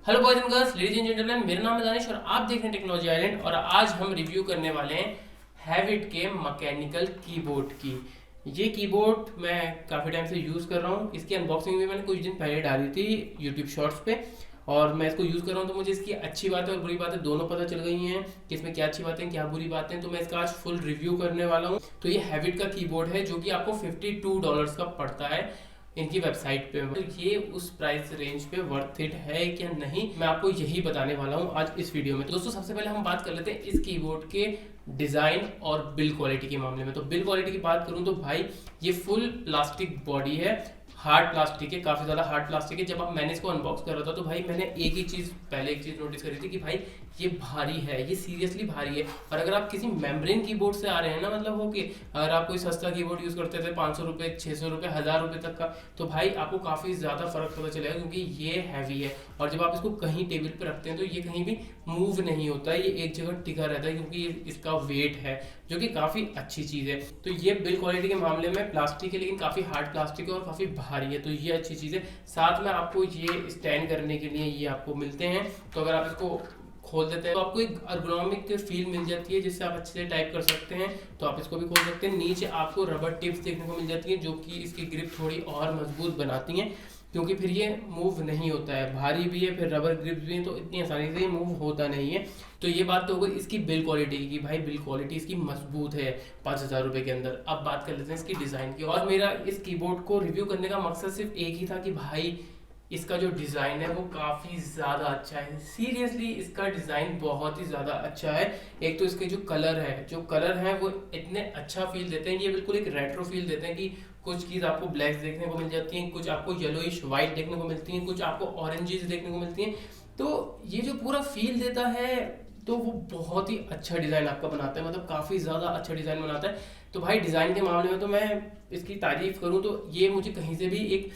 Hello boys and girls, ladies and gentleman, मेरा नाम है दानिश और आप देख रहे हैं टेक्नोलॉजी आइलैंड। और आज हम रिव्यू करने वाले हैं हैविट के मैकेनिकल कीबोर्ड की। ये कीबोर्ड मैं काफ़ी टाइम से यूज़ कर रहा हूँ। इसकी अनबॉक्सिंग भी मैंने कुछ दिन पहले डाली थी यूट्यूब शॉर्ट्स पे, और मैं इसको यूज़ कर रहा हूँ तो मुझे इसकी अच्छी बातें और बुरी बातें दोनों पता चल गई हैं कि इसमें क्या अच्छी बातें क्या बुरी बातें। तो मैं इसका आज फुल रिव्यू करने वाला हूँ। तो ये हैविट का कीबोर्ड है जो कि आपको $52 का पड़ता है इनकी वेबसाइट पे। तो ये उस प्राइस रेंज पे वर्थ इट है क्या नहीं, मैं आपको यही बताने वाला हूँ आज इस वीडियो में। तो दोस्तों, सबसे पहले हम बात कर लेते हैं इस कीबोर्ड के डिज़ाइन और बिल्ड क्वालिटी के मामले में। तो बिल्ड क्वालिटी की बात करूँ तो भाई ये फुल प्लास्टिक बॉडी है, हार्ड प्लास्टिक है, काफ़ी ज़्यादा हार्ड प्लास्टिक है। जब आप मैंने इसको अनबॉक्स कर रहा था तो भाई मैंने एक चीज़ नोटिस करी थी कि भाई ये भारी है, ये सीरियसली भारी है। और अगर आप किसी मेम्ब्रेन कीबोर्ड से आ रहे हैं ना, मतलब हो कि अगर आप कोई सस्ता कीबोर्ड यूज़ करते थे 500 रुपये 600 रुपये 1000 रुपये तक का, तो भाई आपको काफ़ी ज़्यादा फर्क पता चलेगा क्योंकि ये हैवी है। और जब आप इसको कहीं टेबल पर रखते हैं तो ये कहीं भी मूव नहीं होता है, ये एक जगह टिका रहता है क्योंकि इसका वेट है, जो कि काफ़ी अच्छी चीज़ है। तो ये बिल्ड क्वालिटी के मामले में प्लास्टिक है, लेकिन काफ़ी हार्ड प्लास्टिक है और काफ़ी भारी है, तो ये अच्छी चीज़ है। साथ में आपको ये स्टैंड करने के लिए ये आपको मिलते हैं। तो अगर आप इसको खोल देते हैं तो आपको एक अर्गोनॉमिक फील मिल जाती है जिससे आप अच्छे से टाइप कर सकते हैं। तो आप इसको भी खोल सकते हैं। नीचे आपको रबर टिप्स देखने को मिल जाती है जो कि इसकी ग्रिप थोड़ी और मजबूत बनाती हैं, क्योंकि फिर ये मूव नहीं होता है, भारी भी है, फिर रबर ग्रिप्स भी हैं, तो इतनी आसानी से ये मूव होता नहीं है। तो ये बात तो हो गई इसकी बिल्ड क्वालिटी की। भाई बिल्ड क्वालिटी इसकी मजबूत है 5000 रुपये के अंदर। अब बात कर लेते हैं इसकी डिज़ाइन की। और मेरा इस कीबोर्ड को रिव्यू करने का मकसद सिर्फ एक ही था कि भाई इसका जो डिज़ाइन है वो काफ़ी ज़्यादा अच्छा है। सीरियसली इसका डिज़ाइन बहुत ही ज़्यादा अच्छा है। एक तो इसके जो कलर है वो इतने अच्छा फील देते हैं, ये बिल्कुल एक रेट्रो फील देते हैं कि कुछ चीज़ आपको ब्लैक देखने को मिल जाती हैं, कुछ आपको येलोइश वाइट देखने को मिलती हैं, कुछ आपको ऑरेंजेस देखने को मिलती हैं। तो ये जो पूरा फील देता है तो वो बहुत ही अच्छा डिज़ाइन आपका बनाता है, मतलब काफ़ी ज़्यादा अच्छा डिज़ाइन बनाता है। तो भाई डिज़ाइन के मामले में तो मैं इसकी तारीफ़ करूँ तो ये मुझे कहीं से भी एक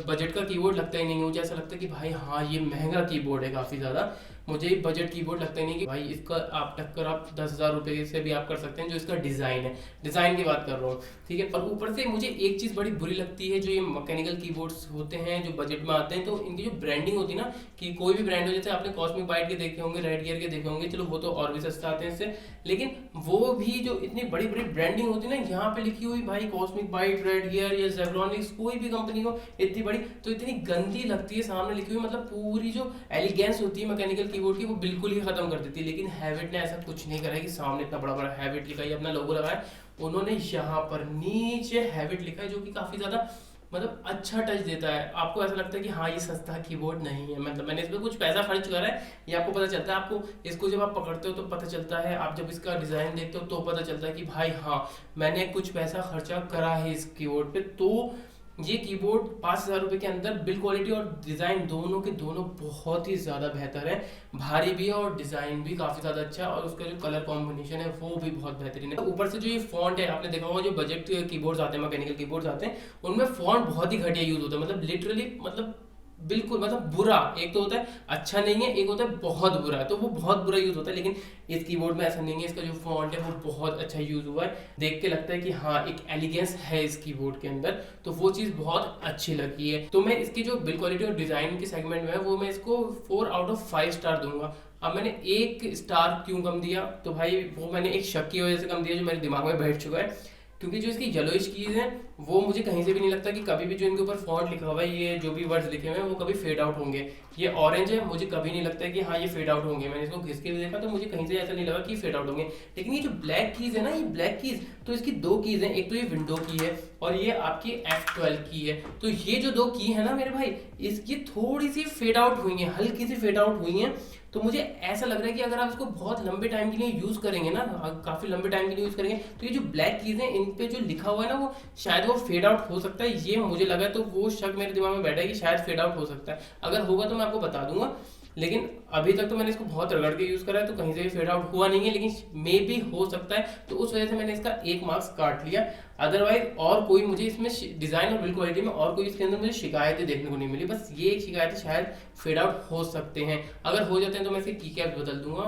बजट का कीबोर्ड लगता ही नहीं है। मुझे ऐसा लगता है कि भाई हाँ ये महंगा कीबोर्ड है काफ़ी ज़्यादा। मुझे बजट कीबोर्ड लगता ही नहीं कि भाई इसका आप टक्कर आप 10,000 रुपये से भी आप कर सकते हैं। जो इसका डिज़ाइन है, डिज़ाइन की बात कर रहा हूँ, ठीक है। और ऊपर से मुझे एक चीज़ बड़ी बुरी लगती है, जो ये मैकेनिकल कीबोर्ड्स होते हैं जो बजट में आते हैं, तो इनकी जो ब्रांडिंग होती है ना, कि कोई भी ब्रांड हो, जैसे आपने कॉस्मिक बाइट के देखे होंगे, रेड गियर के देखे होंगे, चलो वो तो और भी सस्ता आते हैं इससे, लेकिन वो भी जो इतनी बड़ी बड़ी ब्रांडिंग होती है ना, यहाँ पे लिखी हुई भाई कॉस्मिक बाइट, रेड गियर या जेब्रॉनिक्स, कोई भी कंपनी हो इतनी बड़ी, तो इतनी गंदी लगती है सामने लिखी हुई। मतलब पूरी जो एलिगेंस होती है मैकेनिकल कीबोर्ड की वो बिल्कुल ही खत्म कर देती है। लेकिन हैविट ने ऐसा कुछ नहीं करा है कि सामने इतना बड़ा बड़ा हैविट लिखा है, अपना लोगो लगाया, उन्होंने यहाँ पर नीचे हैविट लिखा है, जो कि काफ़ी ज़्यादा मतलब अच्छा टच देता है। आपको ऐसा लगता है कि हाँ ये सस्ता कीबोर्ड नहीं है, मतलब मैंने इसमें कुछ पैसा खर्च करा है, ये आपको पता चलता है। आपको इसको जब आप पकड़ते हो तो पता चलता है, आप जब इसका डिज़ाइन देखते हो तो पता चलता है कि भाई हाँ मैंने कुछ पैसा खर्चा करा है इस कीबोर्ड पे। तो ये कीबोर्ड 5,000 रुपये के अंदर बिल्ड क्वालिटी और डिज़ाइन दोनों के दोनों बहुत ही ज़्यादा बेहतर है। भारी भी है और डिज़ाइन भी काफ़ी ज़्यादा अच्छा है, और उसका जो कलर कॉम्बिनेशन है वो भी बहुत बेहतरीन है। ऊपर से जो ये फॉन्ट है, आपने देखा होगा जो बजट कीबोर्ड्स आते हैं, मैकेनिकल कीबोर्ड्स आते हैं, उनमें फॉन्ट बहुत ही घटिया यूज़ होता है, मतलब लिटरली, मतलब बिल्कुल, मतलब बुरा। एक तो होता है अच्छा नहीं है, एक होता है बहुत बुरा है, तो वो बहुत बुरा यूज़ होता है। लेकिन इस कीबोर्ड में ऐसा नहीं है, इसका जो फॉन्ट है वो बहुत अच्छा यूज़ हुआ है, देख के लगता है कि हाँ एक एलिगेंस है इस कीबोर्ड के अंदर, तो वो चीज़ बहुत अच्छी लगी है। तो मैं इसकी जो बिल्ड क्वालिटी और डिज़ाइन के सेगमेंट में है वो मैं इसको 4/5 स्टार दूंगा। अब मैंने 1 स्टार क्यों कम दिया, तो भाई वो मैंने एक शक की वजह से कम दिया जो मेरे दिमाग में बैठ चुका है, क्योंकि जो इसकी येलोइश कीज हैं वो मुझे कहीं से भी नहीं लगता कि कभी भी जो इनके ऊपर फॉन्ट लिखा हुआ है, ये जो भी वर्ड्स लिखे हुए हैं वो कभी फेड आउट होंगे। ये ऑरेंज है, मुझे कभी नहीं लगता है कि हाँ ये फेड आउट होंगे। मैंने इसको घिस के भी देखा तो मुझे कहीं से ऐसा नहीं लगा कि फेड आउट होंगे। लेकिन ये जो ब्लैक कीज है ना, ये ब्लैक कीज, तो इसकी दो कीज हैं, एक तो ये विंडो की है और ये आपकी F12 की है। तो ये जो दो की है ना मेरे भाई, इसकी थोड़ी सी फेड आउट हुई है, हल्की सी फेड आउट हुई है। तो मुझे ऐसा लग रहा है कि अगर आप इसको बहुत लंबे टाइम के लिए यूज़ करेंगे ना, काफ़ी लंबे टाइम के लिए यूज़ करेंगे, तो ये जो ब्लैक कीज हैं इन पे जो लिखा हुआ है ना वो शायद वो फेड आउट हो सकता है, ये मुझे लगा। तो वो शक मेरे दिमाग में बैठा है कि शायद फेड आउट हो सकता है। अगर होगा तो मैं आपको बता दूंगा, लेकिन अभी तक तो मैंने इसको बहुत रगड़ के यूज़ करा है तो कहीं से भी फेड आउट हुआ नहीं है, लेकिन मे भी हो सकता है, तो उस वजह से मैंने इसका 1 मार्क्स काट लिया। अदरवाइज और कोई मुझे इसमें डिज़ाइन और बिल्ड क्वालिटी में और कोई इसके अंदर मुझे शिकायतें देखने को नहीं मिली। बस ये एक शिकायत है, शायद फेड आउट हो सकते हैं। अगर हो जाते हैं तो मैं इसके की कैप्स बदल दूंगा।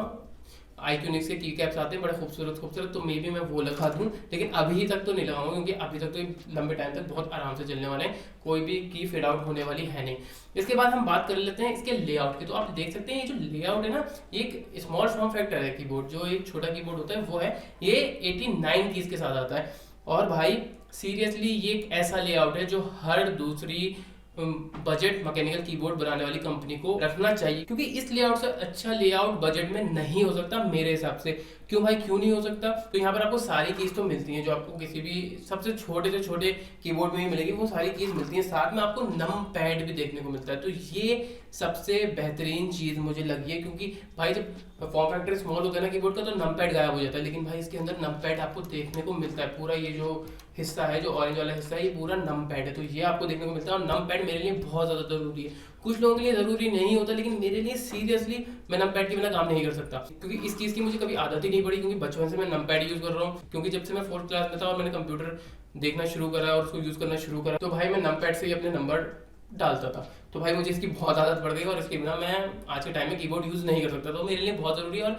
iQnix के की कैप्स आते हैं बड़े खूबसूरत खूबसूरत, तो मे बी मैं वो लगा दूँ, लेकिन अभी तक तो नहीं लगाऊंगा क्योंकि अभी तक तो ये लंबे टाइम तक बहुत आराम से चलने वाले हैं, कोई भी की फेड आउट होने वाली है नहीं। इसके बाद हम बात कर लेते हैं इसके लेआउट की। तो आप देख सकते हैं ये जो लेआउट है ना, ये एक स्मॉल फॉर्म फैक्टर है कीबोर्ड, जो एक छोटा कीबोर्ड होता है वो है, ये 89 कीज के साथ आता है। और भाई सीरियसली ये एक ऐसा लेआउट है जो हर दूसरी बजट मैकेनिकल कीबोर्ड बनाने वाली कंपनी को रखना चाहिए, क्योंकि इस लेआउट से अच्छा लेआउट बजट में नहीं हो सकता मेरे हिसाब से। क्यों भाई, क्यों नहीं हो सकता? तो यहाँ पर आपको सारी कीज तो मिलती हैं जो आपको किसी भी सबसे छोटे से छोटे कीबोर्ड में ही मिलेगी, वो सारी कीज मिलती हैं। साथ में आपको नम पैड भी देखने को मिलता है, तो ये सबसे बेहतरीन चीज मुझे लगी है, क्योंकि भाई जब फॉर्म फैक्टर स्मॉल होता है ना कीबोर्ड का, तो नम पैड गायब हो जाता है, लेकिन भाई इसके अंदर नम पैड आपको देखने को मिलता है। पूरा ये जो हिस्सा है, जो ऑरेंज वाला हिस्सा है, ये पूरा नम पैड है, तो ये आपको देखने को मिलता है। और नम पैड मेरे लिए बहुत ज़्यादा ज़रूरी है। कुछ लोगों के लिए ज़रूरी नहीं होता, लेकिन मेरे लिए सीरियसली मैं नम पैड के बिना काम नहीं कर सकता, क्योंकि इस चीज़ की मुझे कभी आदत ही नहीं पड़ी, क्योंकि बचपन से मैं नम पैड यूज़ कर रहा हूँ। क्योंकि जब से मैं 4th क्लास में था और मैंने कंप्यूटर देखना शुरू करा और उसको यूज़ करना शुरू करा, तो भाई मैं नम पैड से ही अपने नंबर डालता था। तो भाई मुझे इसकी बहुत आदत पड़ गई और इसके बिना मैं आज के टाइम में कीबोर्ड यूज़ नहीं कर सकता, तो मेरे लिए बहुत ज़रूरी है। और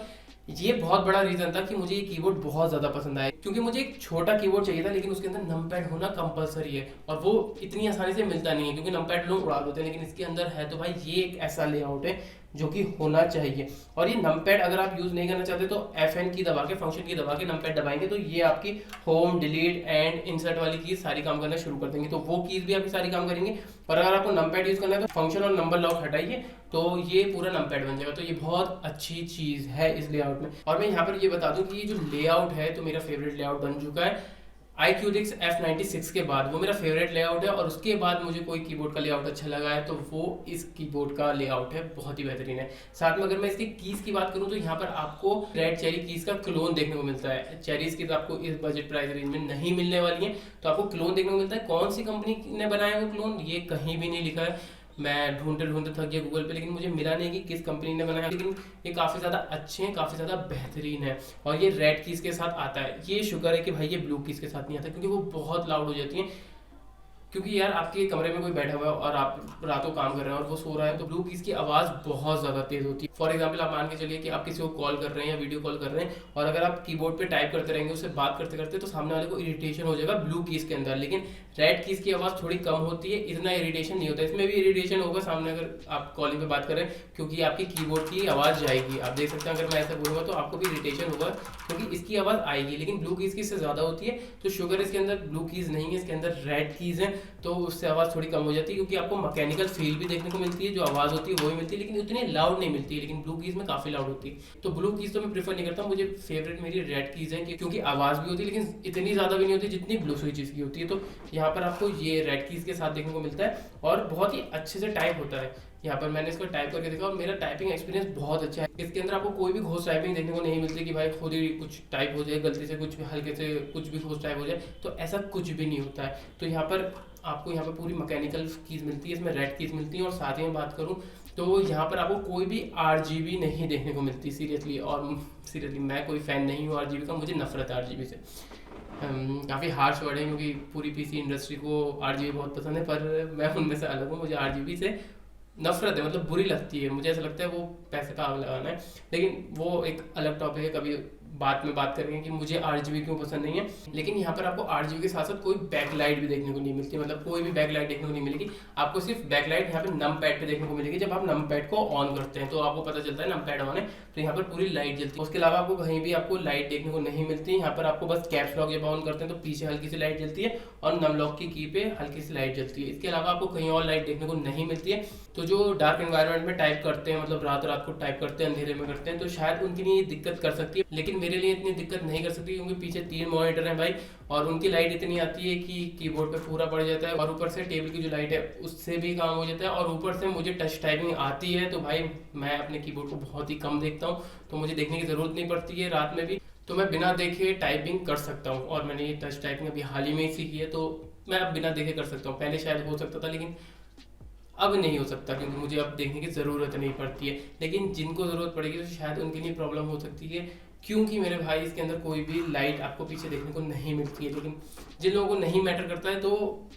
ये बहुत बड़ा रीज़न था कि मुझे ये कीबोर्ड बहुत ज़्यादा पसंद आया, क्योंकि मुझे एक छोटा कीबोर्ड चाहिए था, लेकिन उसके अंदर नम पैड होना कंपलसरी है, और वो इतनी आसानी से मिलता नहीं है, क्योंकि नम पैड लोग उड़ा देते हैं, लेकिन इसके अंदर है। तो भाई ये एक ऐसा लेआउट है जो कि होना चाहिए। और ये नम पैड अगर आप यूज़ नहीं करना चाहते तो FN की दबा के, फंक्शन की दबा के नम पैड दबाएंगे, तो ये आपकी होम, डिलीट एंड इंसर्ट वाली कीज सारी काम करना शुरू कर देंगे, तो वो कीज भी आपकी सारी काम करेंगे। और अगर आपको नम पैड यूज़ करना है तो फंक्शन और नंबर लॉक हटाइए, तो ये पूरा नम पैड बन जाएगा। तो ये बहुत अच्छी चीज़ है इस लेआउट में। और मैं यहाँ पर ये बता दूं कि ये जो लेआउट है, तो मेरा फेवरेट लेआउट बन चुका है। iQnix F96 के बाद वो मेरा फेवरेट लेआउट है, और उसके बाद मुझे कोई कीबोर्ड का लेआउट अच्छा लगा है तो वो इस कीबोर्ड का लेआउट है, बहुत ही बेहतरीन है। साथ में अगर मैं इसकी कीज की बात करूं तो यहाँ पर आपको रेड चेरी कीज का क्लोन देखने को मिलता है। चेरीज की तो आपको इस बजट प्राइस रेंज में नहीं मिलने वाली है, तो आपको क्लोन देखने को मिलता है। कौन सी कंपनी ने बनाया वो क्लोन, ये कहीं भी नहीं लिखा है। मैं ढूंढते ढूंढते थक गया गूगल पे, लेकिन मुझे मिला नहीं कि किस कंपनी ने बनाया, लेकिन ये काफ़ी ज़्यादा अच्छे हैं, काफ़ी ज़्यादा बेहतरीन है। और ये रेड कीज के साथ आता है। ये शुक्र है कि भाई ये ब्लू कीज के साथ नहीं आता, क्योंकि वो बहुत लाउड हो जाती हैं। क्योंकि यार आपके कमरे में कोई बैठा हुआ है और आप रातों काम कर रहे हैं और वो सो रहा है, तो ब्लू कीज की आवाज़ बहुत ज़्यादा तेज़ होती है। फॉर एग्जाम्पल आप मान के चलिए कि आप किसी को कॉल कर रहे हैं या वीडियो कॉल कर रहे हैं, और अगर आप कीबोर्ड पे टाइप करते रहेंगे, उससे बात करते करते, तो सामने वाले को इरिटेशन हो जाएगा ब्लू कीज के अंदर। लेकिन रेड कीज की आवाज़ थोड़ी कम होती है, इतना इरिटेशन नहीं होता। इसमें भी इरिटेशन होगा सामने अगर आप कॉलिंग पे बात कर रहे हैं, क्योंकि आपकी कीबोर्ड की आवाज़ जाएगी। आप देख सकते हैं, अगर मैं ऐसा बोलूँगा तो आपको भी इरिटेशन होगा, क्योंकि इसकी आवाज़ आएगी। लेकिन ब्लू कीज की इससे ज़्यादा होती है, तो शुगर इसके अंदर ब्लू कीज नहीं है, इसके अंदर रेड कीज है, तो उससे आवाज़ थोड़ी कम हो जाती है। क्योंकि आपको मैकेनिकल फील भी देखने को मिलती है, जो आवाज़ होती है वो भी मिलती है, लेकिन उतनी लाउड नहीं मिलती है। लेकिन ब्लू कीज में काफ़ी लाउड होती है, तो ब्लू कीज तो मैं प्रीफर नहीं करता। मुझे फेवरेट मेरी रेड कीज है, क्योंकि आवाज़ भी होती है, लेकिन इतनी ज़्यादा भी नहीं होती जितनी ब्लू स्विचेस की होती है। तो यहाँ पर आपको ये रेड कीज के साथ देखने को मिलता है, और बहुत ही अच्छे से टाइप होता है। यहाँ पर मैंने इसको टाइप करके देखा और मेरा टाइपिंग एक्सपीरियंस बहुत अच्छा है। इसके अंदर आपको कोई भी घोष टाइपिंग देखने को नहीं मिलती कि भाई खुद ही कुछ टाइप हो जाए, गलती से कुछ भी हल्के से कुछ भी घोष टाइप हो जाए, तो ऐसा कुछ भी नहीं होता है। तो यहाँ पर आपको यहाँ पर पूरी मैकेनिकल कीज मिलती है, इसमें रेड कीज मिलती है। और साथ ही में बात करूँ तो यहाँ पर आपको कोई भी RGB नहीं देखने को मिलती सीरियसली। और सीरियसली मैं कोई फ़ैन नहीं हूँ RGB का, मुझे नफरत है RGB से। काफ़ी हार्श वर्ड है, क्योंकि पूरी PC इंडस्ट्री को RGB बहुत पसंद है, पर मैं उनमें से अलग हूँ। मुझे RGB से नफरत है, मतलब बुरी लगती है। मुझे ऐसा लगता है वो पैसे का आग लगाना है, लेकिन वो एक अलग टॉपिक है, कभी बात में बात करेंगे कि मुझे RGB क्यों पसंद नहीं है। लेकिन यहाँ पर आपको RGB के साथ साथ कोई बैकलाइट भी देखने को नहीं मिलती, मतलब कोई भी बैकलाइट देखने को नहीं मिलेगी। आपको सिर्फ बैकलाइट यहाँ पे नम पैड पे देखने को मिलेगी। जब आप नम पैड को ऑन करते हैं तो आपको पता चलता है नम पैड ऑन है, तो यहाँ पर पूरी लाइट जलती है। उसके अलावा आपको कहीं भी आपको लाइट देखने को नहीं मिलती। यहाँ पर आपको बस कैप्स लॉक जब ऑन करते हैं तो पीछे हल्की सी लाइट जलती है, और नम लॉक की की पे हल्की सी लाइट जलती है। इसके अलावा आपको कहीं और लाइट देखने को नहीं मिलती है। तो जो डार्क एनवायरनमेंट में टाइप करते हैं, मतलब रात रात को टाइप करते हैं, अंधेरे में करते हैं, तो शायद उनके लिए दिक्कत कर सकती है, लेकिन मेरे लिए इतनी दिक्कत नहीं कर सकती, क्योंकि पीछे 3 मॉनिटर हैं भाई, और उनकी लाइट इतनी आती है कि कीबोर्ड पे पूरा पड़ जाता है। और ऊपर से टेबल की जो लाइट है उससे भी काम हो जाता है, और ऊपर से मुझे टच टाइपिंग आती है, तो भाई मैं अपने कीबोर्ड को बहुत ही कम देखता हूँ, तो मुझे देखने की ज़रूरत नहीं पड़ती है रात में भी, तो मैं बिना देखे टाइपिंग कर सकता हूँ। और मैंने ये टच टाइपिंग अभी हाल ही में ही सीखी है, तो मैं अब बिना देखे कर सकता हूँ। पहले शायद हो सकता था, लेकिन अब नहीं हो सकता, क्योंकि मुझे अब देखने की ज़रूरत नहीं पड़ती है। लेकिन जिनको ज़रूरत पड़ेगी तो शायद उनके लिए प्रॉब्लम हो सकती है, क्योंकि मेरे भाई इसके अंदर कोई भी लाइट आपको पीछे देखने को नहीं मिलती है। लेकिन जिन लोगों को नहीं मैटर करता है तो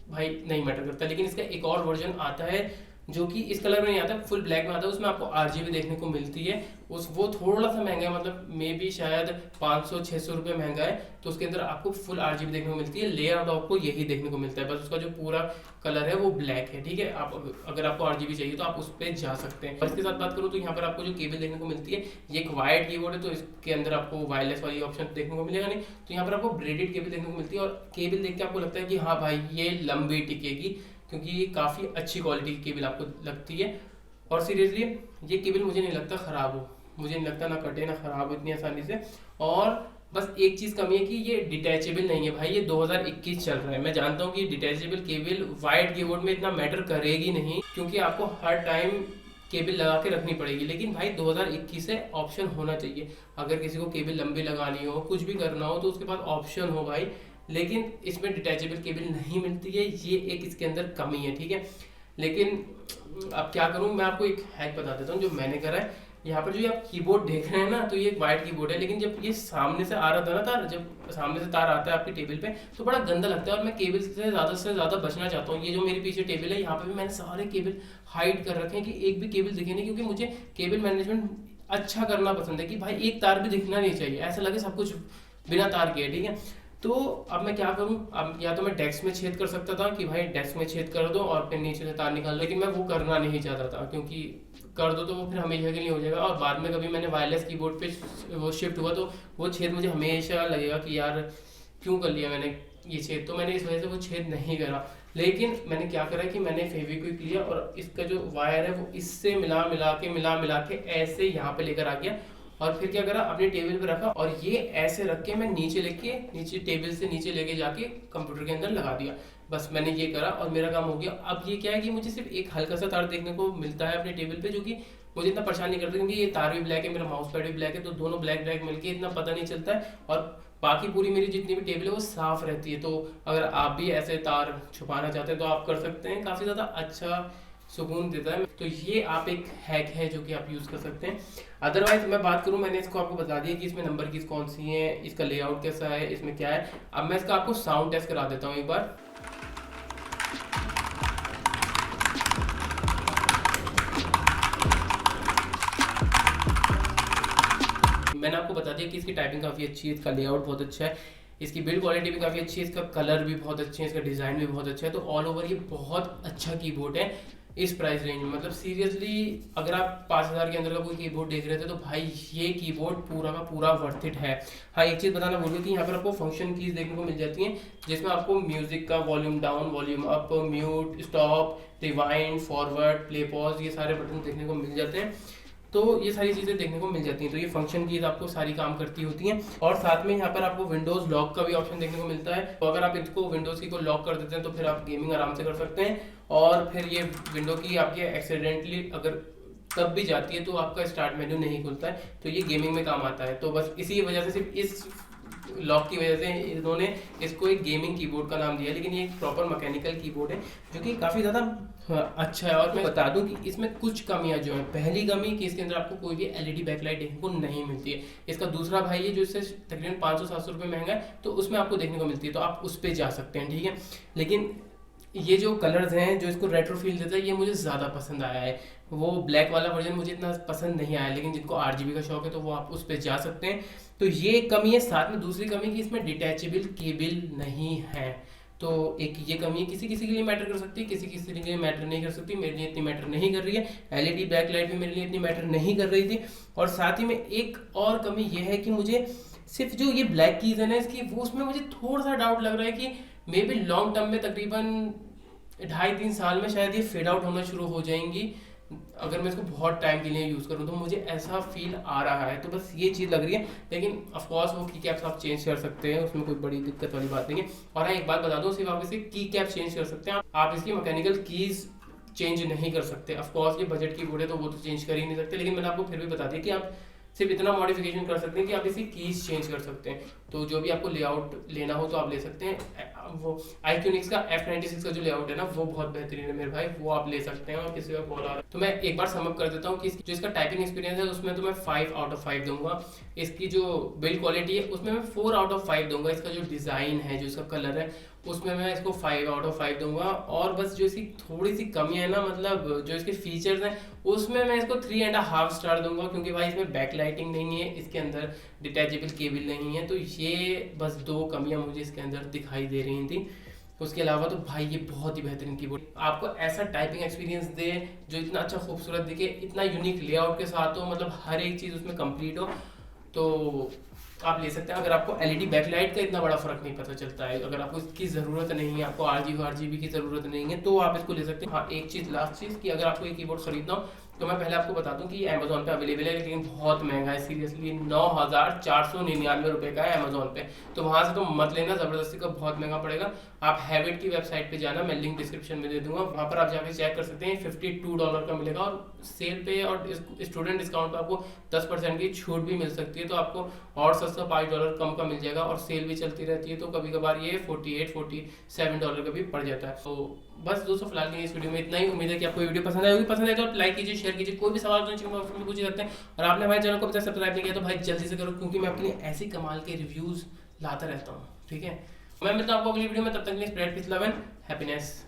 भाई नहीं मैटर करता। लेकिन इसका एक और वर्जन आता है जो कि इस कलर में नहीं आता, फुल ब्लैक में आता है, उसमें आपको RGB देखने को मिलती है। वो थोड़ा सा महंगा है, मतलब मे बी शायद 500-600 रुपये महंगा है। तो उसके अंदर आपको फुल RGB देखने को मिलती है। लेआउट आपको यही देखने को मिलता है, बस उसका जो पूरा कलर है वो ब्लैक है, ठीक है। आप अगर आपको RGB चाहिए तो आप उस पर जा सकते हैं। और इसके साथ बात करूँ तो यहाँ पर आपको जो केबल देखने को मिलती है, ये एक वायर्ड कीबोर्ड है, तो इसके अंदर आपको वायरलेस वाली ऑप्शन देखने को मिलेगा नहीं। तो यहाँ पर आपको ब्रेडेड केबल देखने को मिलती है, और केबल देख के आपको लगता है कि हाँ भाई ये लंबी टिकेगी, क्योंकि ये काफ़ी अच्छी क्वालिटी की केबल आपको लगती है। और सीरियसली ये केबल मुझे नहीं लगता ख़राब हो, मुझे नहीं लगता ना कटे ना ख़राब हो इतनी आसानी से। और बस एक चीज़ कमी है कि ये डिटैचेबल नहीं है भाई, ये 2021 चल रहा है। मैं जानता हूँ कि डिटैचेबल केबल वाइड कीबोर्ड में इतना मैटर करेगी नहीं, क्योंकि आपको हर टाइम केबल लगा के रखनी पड़ेगी। लेकिन भाई 2021 से ऑप्शन होना चाहिए, अगर किसी को केबल लंबी लगानी हो, कुछ भी करना हो, तो उसके पास ऑप्शन हो भाई। लेकिन इसमें डिटैचेबल केबल नहीं मिलती है, ये एक इसके अंदर कमी है, ठीक है। लेकिन अब क्या करूं, मैं आपको एक हैक बता देता हूं जो मैंने करा है। यहाँ पर जो आप कीबोर्ड देख रहे हैं ना, तो ये एक वाइट कीबोर्ड है, लेकिन जब ये सामने से आ रहा था ना तार, जब सामने से तार आता है आपकी टेबल पे, तो बड़ा गंदा लगता है। और मैं केबल से ज़्यादा बचना चाहता हूँ। ये जो मेरे पीछे टेबल है, यहाँ पे भी मैंने सारे केबल हाइड कर रखे हैं कि एक भी केबल दिखे नहीं, क्योंकि मुझे केबल मैनेजमेंट अच्छा करना पसंद है कि भाई एक तार भी दिखना नहीं चाहिए, ऐसा लगे सब कुछ बिना तार के है, ठीक है। तो अब मैं क्या करूं, अब या तो मैं डेस्क में छेद कर सकता था कि भाई डेस्क में छेद कर दो और फिर नीचे से तार निकाल लो, लेकिन मैं वो करना नहीं चाहता था, क्योंकि कर दो तो वो फिर हमेशा के लिए हो जाएगा। और बाद में कभी मैंने वायरलेस कीबोर्ड पे वो शिफ्ट हुआ तो वो छेद मुझे हमेशा लगेगा कि यार क्यों कर लिया मैंने ये छेद। तो मैंने इस वजह से वो छेद नहीं करा। लेकिन मैंने क्या करा कि मैंने फेविक्विक लिया और इसका जो वायर है वो इससे मिला मिला के ऐसे यहाँ पे लेकर आ गया, और फिर क्या करा, अपने टेबल पे रखा, और ये ऐसे रख के मैं नीचे टेबल से नीचे लेके जाके कंप्यूटर के अंदर लगा दिया। बस मैंने ये करा और मेरा काम हो गया। अब ये क्या है कि मुझे सिर्फ एक हल्का सा तार देखने को मिलता है अपने टेबल पे, जो कि मुझे इतना परेशान नहीं करता, क्योंकि ये तार भी ब्लैक है, मेरा माउस पैड भी ब्लैक है, तो दोनों ब्लैक ब्लैक मिलके इतना पता नहीं चलता है। और बाकी पूरी मेरी जितनी भी टेबल है वो साफ रहती है। तो अगर आप भी ऐसे तार छुपाना चाहते हैं तो आप कर सकते हैं, काफ़ी ज़्यादा अच्छा सुकून देता है। तो ये आप एक हैक है जो कि आप यूज़ कर सकते हैं। अदरवाइज मैं बात करूं, मैंने इसको आपको बता दिया कि इसमें नंबर कीज कौन सी हैं, इसका लेआउट कैसा है, इसमें क्या है। अब मैं इसका आपको साउंड टेस्ट करा देता हूं एक बार। मैंने आपको बता दिया कि इसकी टाइपिंग काफ़ी अच्छी है, इसका लेआउट बहुत अच्छा है, इसकी बिल्ड क्वालिटी भी काफ़ी अच्छी है, इसका कलर भी बहुत अच्छे है, इसका डिज़ाइन भी बहुत अच्छा है। तो ऑल ओवर ये बहुत अच्छा कीबोर्ड है इस प्राइस रेंज में। मतलब सीरियसली अगर आप 5000 के अंदर का कोई कीबोर्ड देख रहे थे तो भाई ये कीबोर्ड पूरा का पूरा वर्थ इट है। हाँ, एक चीज़ बताना भूल गई कि यहाँ पर आपको फंक्शन कीज देखने को मिल जाती हैं, जिसमें आपको म्यूजिक का volume down, volume up, mute, stop, rewind, forward, play pause, ये सारे बटन देखने को मिल जाते हैं। तो ये सारी चीज़ें देखने को मिल जाती हैं। तो ये फंक्शन कीज आपको सारी काम करती होती हैं। और साथ में यहाँ पर आपको विंडोज़ लॉक का भी ऑप्शन देखने को मिलता है। तो अगर आप इसको विंडोज़ की को लॉक कर देते हैं तो फिर आप गेमिंग आराम से कर सकते हैं। और फिर ये विंडो की आपके एक्सीडेंटली अगर तब भी जाती है तो आपका स्टार्ट मेन्यू नहीं खुलता है, तो ये गेमिंग में काम आता है। तो बस इसी वजह से, सिर्फ इस लॉक की वजह से इन्होंने इसको एक गेमिंग कीबोर्ड का नाम दिया, लेकिन ये एक प्रॉपर मैकेनिकल कीबोर्ड है जो कि काफ़ी ज़्यादा अच्छा है। और मैं बता दूं कि इसमें कुछ कमियां जो है, पहली कमी कि इसके अंदर आपको कोई भी एलईडी बैकलाइट देखने को नहीं मिलती है। इसका दूसरा भाई है जो इससे तकरीबन 500-700 रुपये महंगा है, तो उसमें आपको देखने को मिलती है, तो आप उस पर जा सकते हैं, ठीक है। लेकिन ये जो कलर्स हैं जो इसको रेट्रो फील देता है, ये मुझे ज़्यादा पसंद आया है। वो ब्लैक वाला वर्जन मुझे इतना पसंद नहीं आया, लेकिन जिनको RGB का शौक है तो वो आप उस पर जा सकते हैं। तो ये एक कमी है। साथ में दूसरी कमी कि इसमें डिटैचेबल केबल नहीं है, तो एक ये कमी है। किसी किसी के लिए मैटर कर सकती है, किसी किसी के लिए मैटर नहीं कर सकती। मेरे लिए इतनी मैटर नहीं कर रही है। एलईडी बैकलाइट भी मेरे लिए इतनी मैटर नहीं कर रही थी। और साथ ही में एक और कमी ये है कि मुझे सिर्फ जो ये ब्लैक कीज है ना इसकी, वो उसमें मुझे थोड़ा सा डाउट लग रहा है कि मे बी लॉन्ग टर्म में तकरीबन 2.5-3 साल में शायद ये फेड आउट होना शुरू हो जाएंगी, अगर मैं इसको बहुत टाइम के लिए यूज़ करूँ तो मुझे ऐसा फील आ रहा है। तो बस ये चीज़ लग रही है, लेकिन ऑफकोर्स वो की कैप्स आप चेंज कर सकते हैं, उसमें कोई बड़ी दिक्कत वाली बात नहीं है। और हाँ, एक बात बता दूँ, सिर्फ आप इसकी की कैप चेंज कर सकते हैं, आप इसकी मैकेनिकल कीज़ चेंज नहीं कर सकते। ऑफकोर्स ये बजट की बोर्ड है तो वो तो चेंज कर ही नहीं सकते, लेकिन मैंने आपको फिर भी बता दिया कि आप सिर्फ इतना मॉडिफिकेशन कर सकते हैं कि आप इसकी कीज चेंज कर सकते हैं। तो जो भी आपको लेआउट लेना हो तो आप ले सकते हैं। वो iQnix का F96 का जो लेआउट है ना वो बहुत बेहतरीन है मेरे भाई, वो आप ले सकते हैं। और किसी का कॉल आ रहा है तो मैं एक बार समअप कर देता हूँ कि जो इसका टाइपिंग एक्सपीरियंस है उसमें तो मैं 5 आउट ऑफ 5 दूंगा। इसकी जो बिल्ड क्वालिटी है उसमें मैं 4 आउट ऑफ 5 दूंगा। इसका जो डिज़ाइन है, जो इसका कलर है, उसमें मैं इसको 5 आउट ऑफ 5 दूंगा। और बस जो इसकी थोड़ी सी कमी है ना, मतलब जो इसके फीचर्स हैं, उसमें मैं इसको 3.5 स्टार दूंगा, क्योंकि भाई इसमें बैक लाइटिंग नहीं है, इसके अंदर डिटैचेबल केबल नहीं है। तो ये बस 2 कमियां मुझे इसके अंदर दिखाई दे रही थी। उसके अलावा तो भाई ये बहुत ही बेहतरीन कीबोर्ड आपको ऐसा टाइपिंग एक्सपीरियंस दे जो इतना अच्छा खूबसूरत दिखे, इतना यूनिक लेआउट के साथ हो, मतलब हर एक चीज़ उसमें कंप्लीट हो, तो आप ले सकते हैं। अगर आपको एलईडी बैकलाइट का इतना बड़ा फर्क नहीं पता चलता है, अगर आपको इसकी ज़रूरत नहीं है, आपको आरजीबी की ज़रूरत नहीं है, तो आप इसको ले सकते हैं। हाँ, एक चीज़ लास्ट चीज़ कि अगर आपको ये कीबोर्ड खरीदना हो तो मैं पहले आपको बता दूं कि ये अमेजोन पे अवेलेबल है, लेकिन बहुत महंगा है सीरियसली। 9,499 रुपये का है अमेजोन पे, तो वहाँ से तो मत लेना ज़बरदस्ती का, बहुत महंगा पड़ेगा। आप हैविट की वेबसाइट पे जाना, मैं लिंक डिस्क्रिप्शन में दे दूंगा, वहाँ पर आप जाके चेक कर सकते हैं। $52 का मिलेगा, और सेल पे और स्टूडेंट डिस्काउंट पे आपको 10% की छूट भी मिल सकती है, तो आपको और सस्ता $5 कम का मिल जाएगा। और सेल भी चलती रहती है, तो कभी कभार ये $48-47 का भी पड़ जाता है। तो बस दोस्तों फिलहाल के इस वीडियो में इतना ही। उम्मीद है कि आपको वीडियो पसंद आएगी। पसंद आए तो लाइक कीजिए, शेयर कीजिए। कोई भी सवाल तो पूछ सकते हैं। और आपने हमारे चैनल को अभी तक सब्सक्राइब नहीं किया तो भाई जल्दी से करो, क्योंकि मैं अपनी ऐसी कमाल के रिव्यूज़ लाता रहता हूँ। ठीक है, मैं मिलता हूँ आपको अगली वीडियो में, तब तक के लिए spread peace, love and happiness.